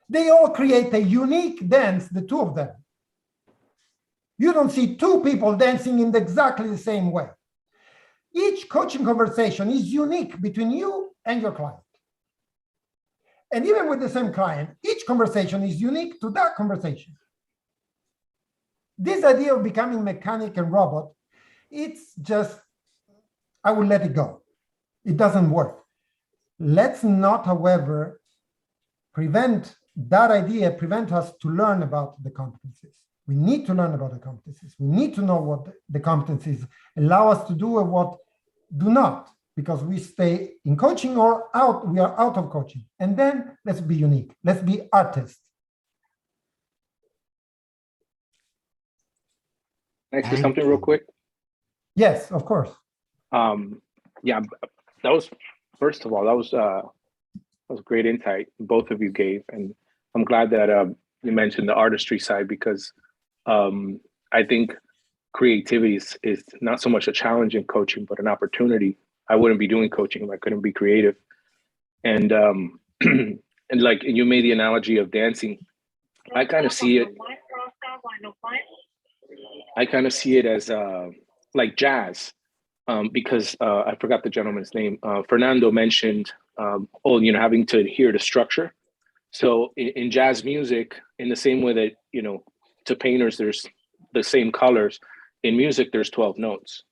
they all create a unique dance, the two of them. You don't see two people dancing in exactly the same way. Each coaching conversation is unique between you and your client. And even with the same client, each conversation is unique to that conversation. This idea of becoming mechanic and robot, it's just, I will let it go. It doesn't work. Let's not, however, prevent us to learn about the competencies. We need to learn about the competencies. We need to know what the competencies allow us to do and what do not, because we stay in coaching or out, we are out of coaching. And then let's be unique. Let's be artists. Can I say something real quick? Yes, of course. Yeah, that was, first of all, that was great insight both of you gave. And I'm glad that you mentioned the artistry side, because I think creativity is not so much a challenge in coaching, but an opportunity. I wouldn't be doing coaching if I couldn't be creative. And and like you made the analogy of dancing. I kind of see it as like jazz, because I forgot the gentleman's name. Fernando mentioned, having to adhere to structure. So in jazz music, in the same way that, you know, to painters, there's the same colors. In music, there's 12 notes,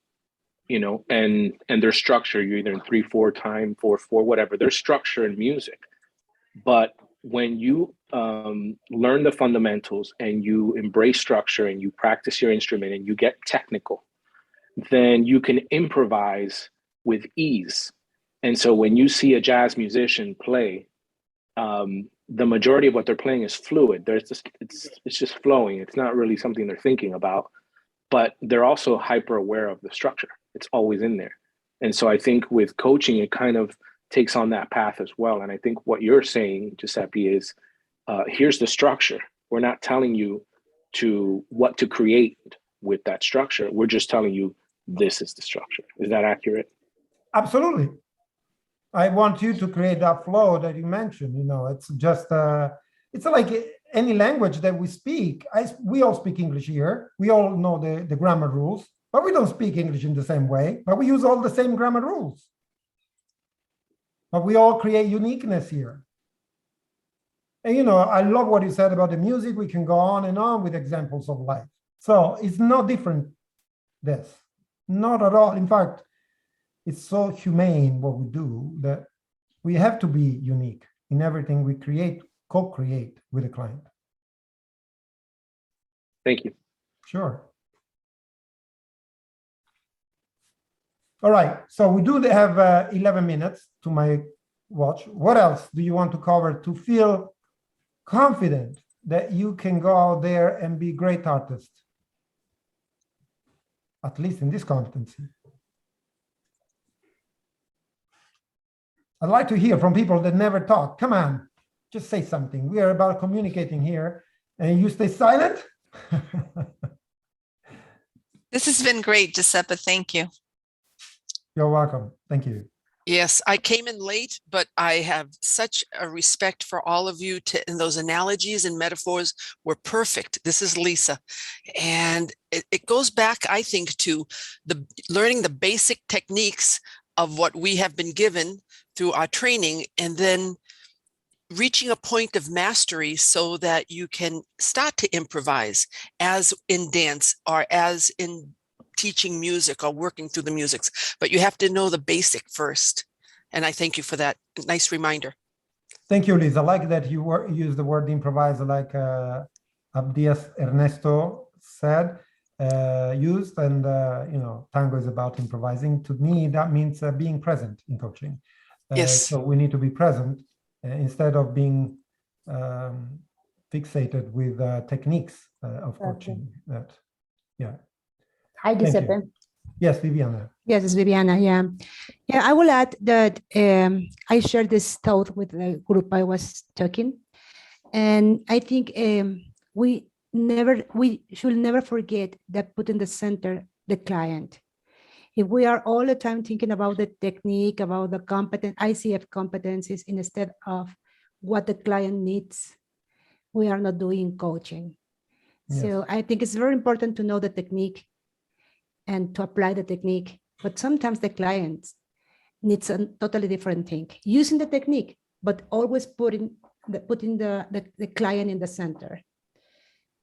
you know, and there's structure. You're either in 3/4 time, 4/4, whatever. There's structure in music. But when you learn the fundamentals and you embrace structure and you practice your instrument and you get technical, then you can improvise with ease. And so when you see a jazz musician play, the majority of what they're playing is fluid. There's just, it's just flowing. It's not really something they're thinking about, but they're also hyper aware of the structure. It's always in there. And so I think with coaching, it kind of takes on that path as well. And I think what you're saying, Giuseppe, is here's the structure. We're not telling you what to create with that structure. We're just telling you this is the structure. Is that accurate? Absolutely. I want you to create that flow that you mentioned. You know, it's just it's like any language that we speak. We all speak English here. We all know the grammar rules, but we don't speak English in the same way. But we use all the same grammar rules. But we all create uniqueness here. And, you know, I love what you said about the music. We can go on and on with examples of life. So it's not different, this. Not at all. In fact, it's so humane what we do that we have to be unique in everything we create, co-create with a client. Thank you. Sure. All right, so we do have 11 minutes to my watch. What else do you want to cover to feel confident that you can go out there and be a great artist? At least in this competency. I'd like to hear from people that never talk. Come on, just say something. We are about communicating here, and you stay silent. This has been great, Giuseppe. Thank you. You're welcome. Thank you. Yes, I came in late, but I have such a respect for all of you, and those analogies and metaphors were perfect. This is Lisa. And it goes back, I think, to learning the basic techniques of what we have been given through our training, and then reaching a point of mastery so that you can start to improvise as in dance or as in teaching music or working through the musics, but you have to know the basic first. And I thank you for that nice reminder. Thank you, Liz. I like that you use the word improvise, like Abdias Ernesto said, used, and you know, tango is about improvising. To me, that means being present in coaching. Yes. So we need to be present instead of being fixated with techniques of coaching. That, yeah. Hi, Giuseppe. Yes, Viviana. Yes, it's Viviana. Yeah. Yeah, I will add that I shared this thought with the group I was talking. And I think we should never forget that put in the center the client. If we are all the time thinking about the technique, about the ICF competencies instead of what the client needs, we are not doing coaching. Yes. So I think it's very important to know the technique and to apply the technique, but sometimes the client needs a totally different thing. Using the technique, but always putting the client in the center,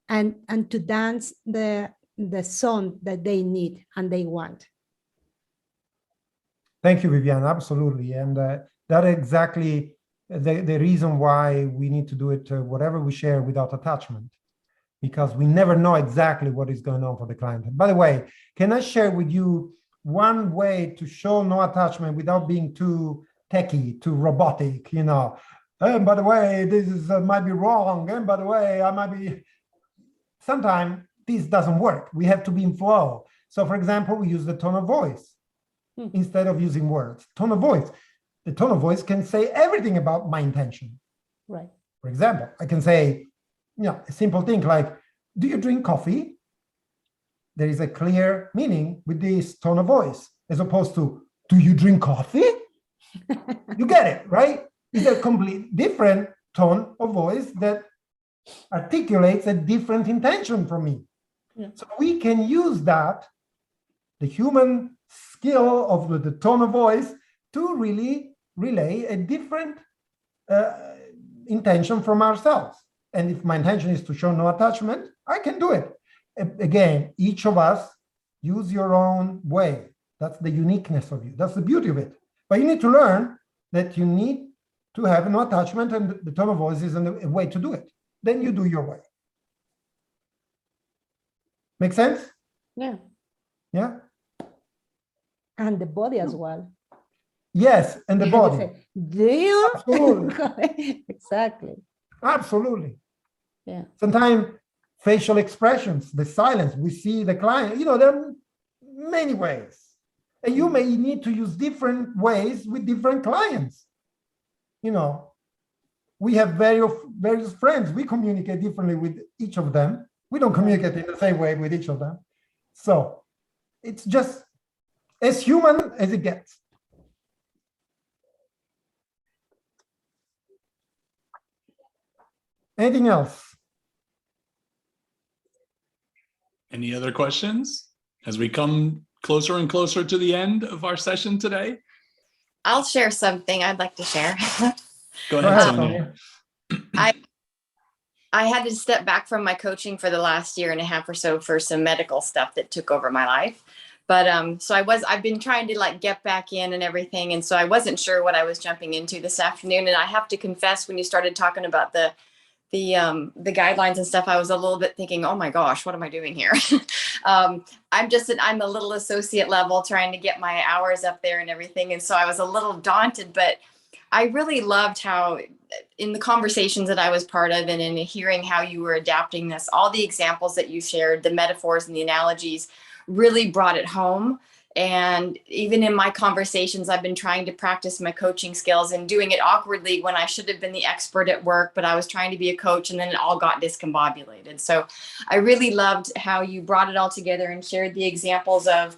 and to dance the song that they need and they want. Thank you, Viviana. Absolutely, and that exactly the reason why we need to do it. Whatever we share without attachment. Because we never know exactly what is going on for the client. By the way, can I share with you one way to show no attachment without being too techy, too robotic, you know? And by the way, this is might be wrong. And by the way, I might be. Sometimes this doesn't work. We have to be in flow. So for example, we use the tone of voice instead of using words. Tone of voice. The tone of voice can say everything about my intention. Right. For example, I can say, you know, a simple thing like, do you drink coffee? There is a clear meaning with this tone of voice, as opposed to, do you drink coffee? You get it, right? It's a completely different tone of voice that articulates a different intention from me. Yeah. So we can use that, the human skill of the tone of voice, to really relay a different intention from ourselves. And if my intention is to show no attachment, I can do it. Again, each of us use your own way. That's the uniqueness of you. That's the beauty of it. But you need to learn that you need to have no attachment, and the tone of voice is a way to do it. Then you do your way. Make sense? Yeah. Yeah. And the body as well. Yes, and the You body. say, do you? Absolutely. Exactly. Absolutely. Yeah. Sometimes facial expressions, the silence, we see the client, there are many ways. And you may need to use different ways with different clients. We have various friends. We communicate differently with each of them. We don't communicate in the same way with each of them. So it's just as human as it gets. Anything else? Any other questions as we come closer and closer to the end of our session today? I'll share something I'd like to share. Go ahead, Sonia. I had to step back from my coaching for the last year and a half or so for some medical stuff that took over my life. But I've been trying to get back in and everything. And so I wasn't sure what I was jumping into this afternoon. And I have to confess, when you started talking about the guidelines and stuff, I was a little bit thinking, oh my gosh, what am I doing here? I'm a little associate level trying to get my hours up there and everything. And so I was a little daunted, but I really loved how in the conversations that I was part of and in hearing how you were adapting this, all the examples that you shared, the metaphors and the analogies really brought it home. And even in my conversations, I've been trying to practice my coaching skills and doing it awkwardly when I should have been the expert at work, but I was trying to be a coach and then it all got discombobulated. So I really loved how you brought it all together and shared the examples of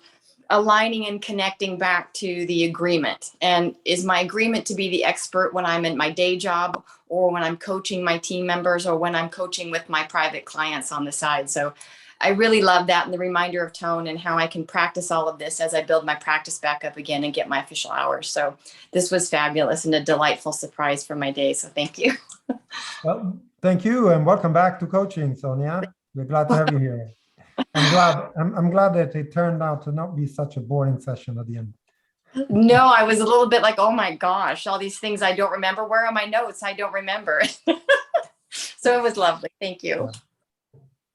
aligning and connecting back to the agreement. And is my agreement to be the expert when I'm in my day job, or when I'm coaching my team members, or when I'm coaching with my private clients on the side? So I really love that, and the reminder of tone and how I can practice all of this as I build my practice back up again and get my official hours. So this was fabulous and a delightful surprise for my day. So thank you. Well, thank you, and welcome back to coaching, Sonia. We're glad to have you here. I'm glad that it turned out to not be such a boring session at the end. No, I was a little bit like, oh my gosh, all these things I don't remember. Where are my notes? I don't remember. So it was lovely. Thank you.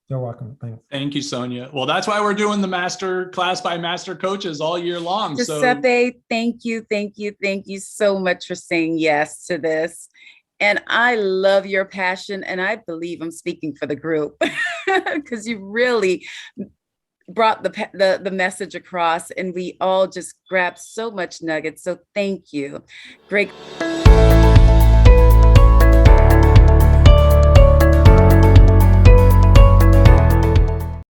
You're welcome. Thanks. Thank you, Sonia. Well, that's why we're doing the Master Class by Master Coaches all year long. Giuseppe, thank you so much for saying yes to this. And I love your passion, and I believe I'm speaking for the group because you really brought the message across, and we all just grabbed so much nuggets. So thank you. Great.